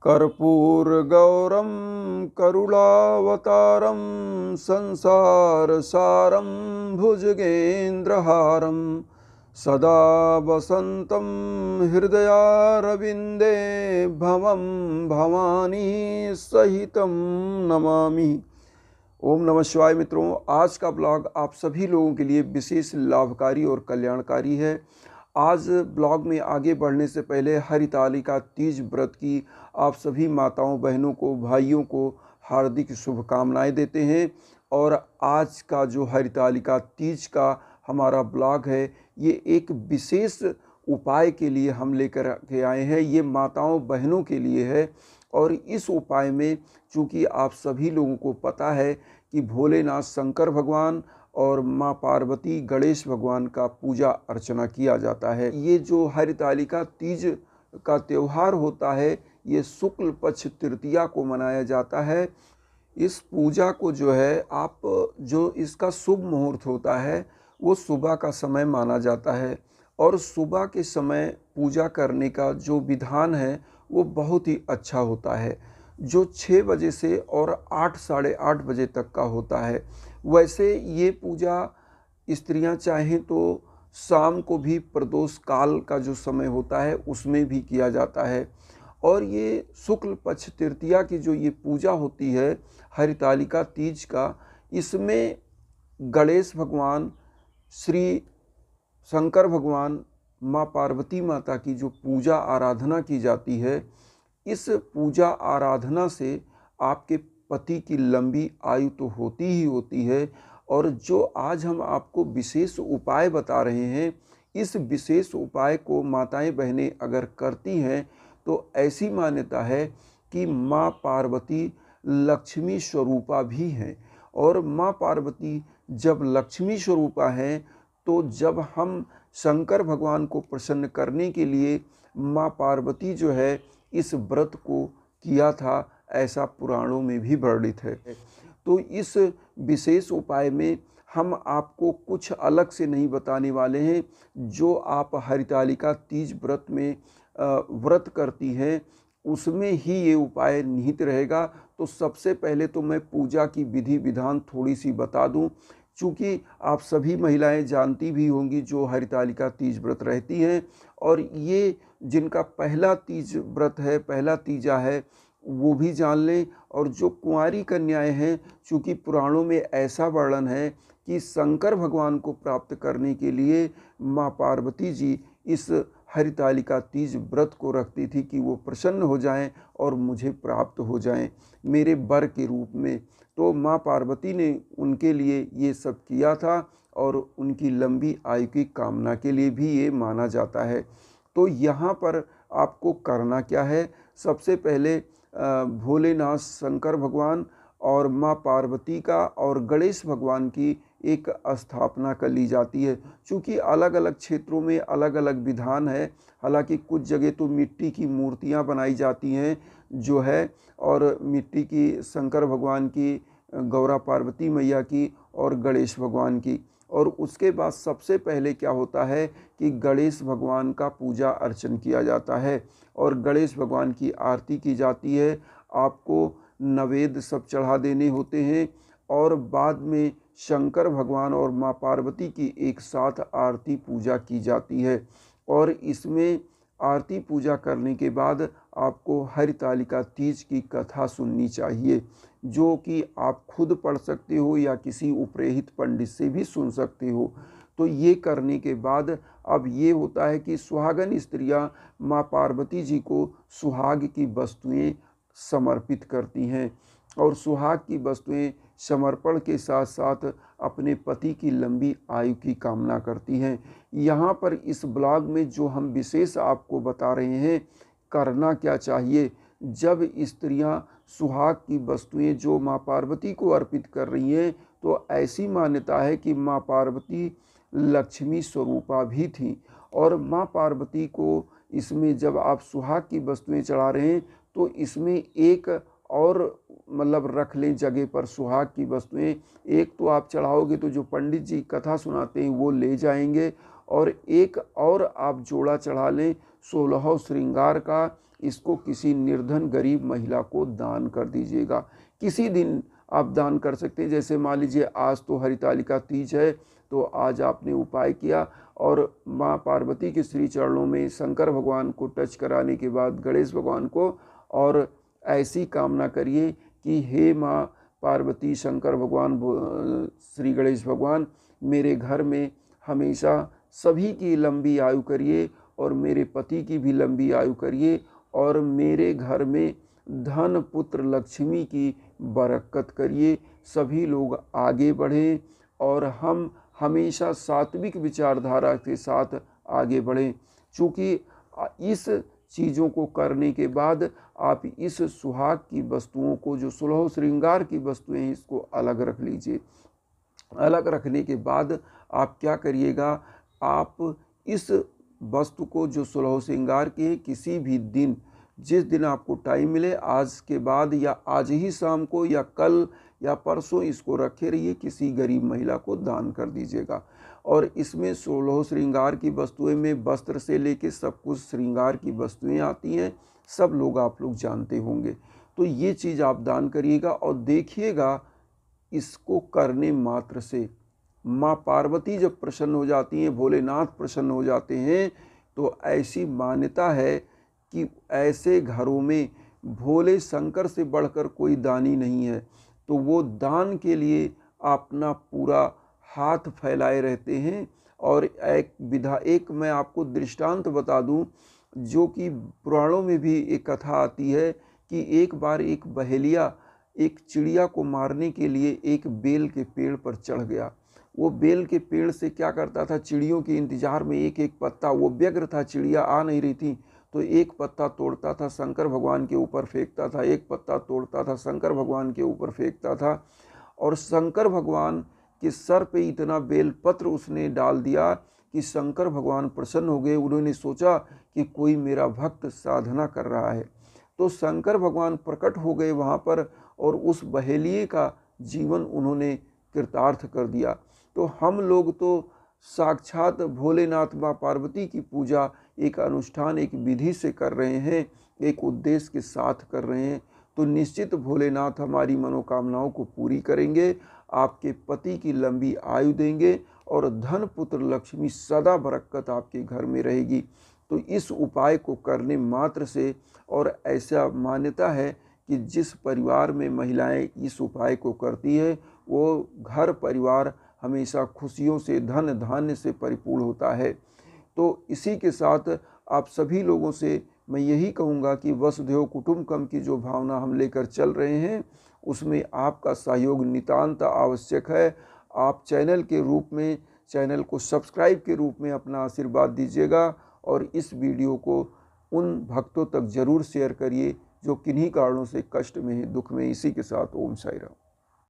कर्पूरगौरं करुणावतारं संसारसारं भुजगेन्द्रहारं सदा वसन्तं हृदयारविन्दे भवं भवानी सहितं नमामि। ओम नमः शिवाय। मित्रों, आज का ब्लॉग आप सभी लोगों के लिए विशेष लाभकारी और कल्याणकारी है। आज ब्लॉग में आगे बढ़ने से पहले हरितालिका तीज व्रत की आप सभी माताओं, बहनों को, भाइयों को हार्दिक शुभकामनाएं देते हैं। और आज का जो हरितालिका तीज का हमारा ब्लॉग है, ये एक विशेष उपाय के लिए हम लेकर के आए हैं। ये माताओं बहनों के लिए है। और इस उपाय में चूँकि आप सभी लोगों को पता है कि भोलेनाथ शंकर भगवान और माँ पार्वती गणेश भगवान का पूजा अर्चना किया जाता है। ये जो हरितालिका तीज का त्यौहार होता है, ये शुक्ल पक्ष तृतीया को मनाया जाता है। इस पूजा को जो है, आप जो इसका शुभ मुहूर्त होता है वो सुबह का समय माना जाता है। और सुबह के समय पूजा करने का जो विधान है वो बहुत ही अच्छा होता है, जो 6 बजे से और 8 साढ़े 8 बजे तक का होता है। वैसे ये पूजा स्त्रियां चाहें तो शाम को भी प्रदोष काल का जो समय होता है उसमें भी किया जाता है। और ये शुक्ल पक्ष तृतीया की जो ये पूजा होती है हरितालिका तीज का, इसमें गणेश भगवान, श्री शंकर भगवान, माँ पार्वती माता की जो पूजा आराधना की जाती है, इस पूजा आराधना से आपके पति की लंबी आयु तो होती ही होती है। और जो आज हम आपको विशेष उपाय बता रहे हैं, इस विशेष उपाय को माताएं बहनें अगर करती हैं तो ऐसी मान्यता है कि माँ पार्वती लक्ष्मी स्वरूपा भी हैं। और माँ पार्वती जब लक्ष्मी स्वरूपा हैं तो जब हम शंकर भगवान को प्रसन्न करने के लिए माँ पार्वती जो है इस व्रत को किया था, ऐसा पुराणों में भी वर्णित है। तो इस विशेष उपाय में हम आपको कुछ अलग से नहीं बताने वाले हैं। जो आप हरितालिका तीज व्रत में व्रत करती हैं उसमें ही ये उपाय निहित रहेगा। तो सबसे पहले तो मैं पूजा की विधि विधान थोड़ी सी बता दूं, चूँकि आप सभी महिलाएं जानती भी होंगी जो हरितालिका तीज व्रत रहती हैं। और ये जिनका पहला तीज व्रत है, पहला तीजा है, वो भी जान लें। और जो कुंवारी कन्याएं हैं, चूँकि पुराणों में ऐसा वर्णन है कि शंकर भगवान को प्राप्त करने के लिए माँ पार्वती जी इस हरितालिका तीज व्रत को रखती थी कि वो प्रसन्न हो जाएं और मुझे प्राप्त हो जाएं मेरे वर के रूप में। तो माँ पार्वती ने उनके लिए ये सब किया था और उनकी लंबी आयु की कामना के लिए भी ये माना जाता है। तो यहाँ पर आपको करना क्या है, सबसे पहले भोलेनाथ शंकर भगवान और माँ पार्वती का और गणेश भगवान की एक स्थापना कर ली जाती है। चूँकि अलग अलग क्षेत्रों में अलग अलग विधान है, हालांकि कुछ जगह तो मिट्टी की मूर्तियाँ बनाई जाती हैं जो है, और मिट्टी की शंकर भगवान की, गौरा पार्वती मैया की और गणेश भगवान की। और उसके बाद सबसे पहले क्या होता है कि गणेश भगवान का पूजा अर्चन किया जाता है और गणेश भगवान की आरती की जाती है। आपको नवेद सब चढ़ा देने होते हैं और बाद में शंकर भगवान और माँ पार्वती की एक साथ आरती पूजा की जाती है। और इसमें आरती पूजा करने के बाद आपको हरितालिका तीज की कथा सुननी चाहिए, जो कि आप खुद पढ़ सकते हो या किसी उपरेहित पंडित से भी सुन सकते हो। तो ये करने के बाद अब ये होता है कि सुहागन स्त्रियां माँ पार्वती जी को सुहाग की वस्तुएं समर्पित करती हैं और सुहाग की वस्तुएं समर्पण के साथ साथ अपने पति की लंबी आयु की कामना करती हैं। यहाँ पर इस ब्लॉग में जो हम विशेष आपको बता रहे हैं, करना क्या चाहिए। जब स्त्रियां सुहाग की वस्तुएं जो माँ पार्वती को अर्पित कर रही हैं, तो ऐसी मान्यता है कि माँ पार्वती लक्ष्मी स्वरूपा भी थी। और माँ पार्वती को इसमें जब आप सुहाग की वस्तुएं चढ़ा रहे हैं तो इसमें एक और मतलब रख लें जगह पर सुहाग की वस्तुएं। एक तो आप चढ़ाओगे तो जो पंडित जी कथा सुनाते हैं वो ले जाएंगे, और एक और आप जोड़ा चढ़ा लें 16 श्रृंगार का, इसको किसी निर्धन गरीब महिला को दान कर दीजिएगा। किसी दिन आप दान कर सकते हैं, जैसे मान लीजिए आज तो हरितालिका तीज है, तो आज आपने उपाय किया और माँ पार्वती के श्री चरणों में शंकर भगवान को टच कराने के बाद गणेश भगवान को, और ऐसी कामना करिए कि हे माँ पार्वती, शंकर भगवान, श्री गणेश भगवान, मेरे घर में हमेशा सभी की लंबी आयु करिए और मेरे पति की भी लंबी आयु करिए, और मेरे घर में धन पुत्र लक्ष्मी की बरकत करिए, सभी लोग आगे बढ़ें और हम हमेशा सात्विक विचारधारा के साथ आगे बढ़ें। चूँकि इस चीज़ों को करने के बाद आप इस सुहाग की वस्तुओं को, जो 16 श्रृंगार की वस्तुएं हैं, इसको अलग रख लीजिए। अलग रखने के बाद आप क्या करिएगा, आप इस वस्तु को जो 16 श्रृंगार के किसी भी दिन, जिस दिन आपको टाइम मिले, आज के बाद या आज ही शाम को या कल या परसों इसको रखे रहिए, किसी गरीब महिला को दान कर दीजिएगा। और इसमें 16 श्रृंगार की वस्तुएं में वस्त्र से लेके सब कुछ श्रृंगार की वस्तुएं आती हैं, सब लोग आप लोग जानते होंगे। तो ये चीज़ आप दान करिएगा और देखिएगा, इसको करने मात्र से माँ पार्वती जब प्रसन्न हो जाती हैं, भोलेनाथ प्रसन्न हो जाते हैं, तो ऐसी मान्यता है कि ऐसे घरों में भोले शंकर से बढ़कर कोई दानी नहीं है। तो वो दान के लिए अपना पूरा हाथ फैलाए रहते हैं। और एक मैं आपको दृष्टांत बता दूं, जो कि पुराणों में भी एक कथा आती है कि एक बार एक बहेलिया एक चिड़िया को मारने के लिए एक बेल के पेड़ पर चढ़ गया। वो बेल के पेड़ से क्या करता था, चिड़ियों के इंतजार में एक एक पत्ता, वो व्यग्र था, चिड़िया आ नहीं रही थी, तो एक पत्ता तोड़ता था, शंकर भगवान के ऊपर फेंकता था, एक पत्ता तोड़ता था, शंकर भगवान के ऊपर फेंकता था। और शंकर भगवान के सर पे इतना बेलपत्र उसने डाल दिया कि शंकर भगवान प्रसन्न हो गए। उन्होंने सोचा कि कोई मेरा भक्त साधना कर रहा है, तो शंकर भगवान प्रकट हो गए वहाँ पर और उस बहेलिए का जीवन उन्होंने कृतार्थ कर दिया। तो हम लोग तो साक्षात भोलेनाथ माँ पार्वती की पूजा एक अनुष्ठान, एक विधि से कर रहे हैं, एक उद्देश्य के साथ कर रहे हैं, तो निश्चित भोलेनाथ हमारी मनोकामनाओं को पूरी करेंगे, आपके पति की लंबी आयु देंगे और धन पुत्र लक्ष्मी सदा बरकत आपके घर में रहेगी। तो इस उपाय को करने मात्र से, और ऐसा मान्यता है कि जिस परिवार में महिलाएं इस उपाय को करती है, वो घर परिवार हमेशा खुशियों से, धन धान्य से परिपूर्ण होता है। तो इसी के साथ आप सभी लोगों से मैं यही कहूँगा कि वसुधैव कुटुंबकम की जो भावना हम लेकर चल रहे हैं, उसमें आपका सहयोग नितांत आवश्यक है। आप चैनल के रूप में, चैनल को सब्सक्राइब के रूप में अपना आशीर्वाद दीजिएगा और इस वीडियो को उन भक्तों तक जरूर शेयर करिए जो किन्हीं कारणों से कष्ट में हैं, दुख में। इसी के साथ ओम साई राम।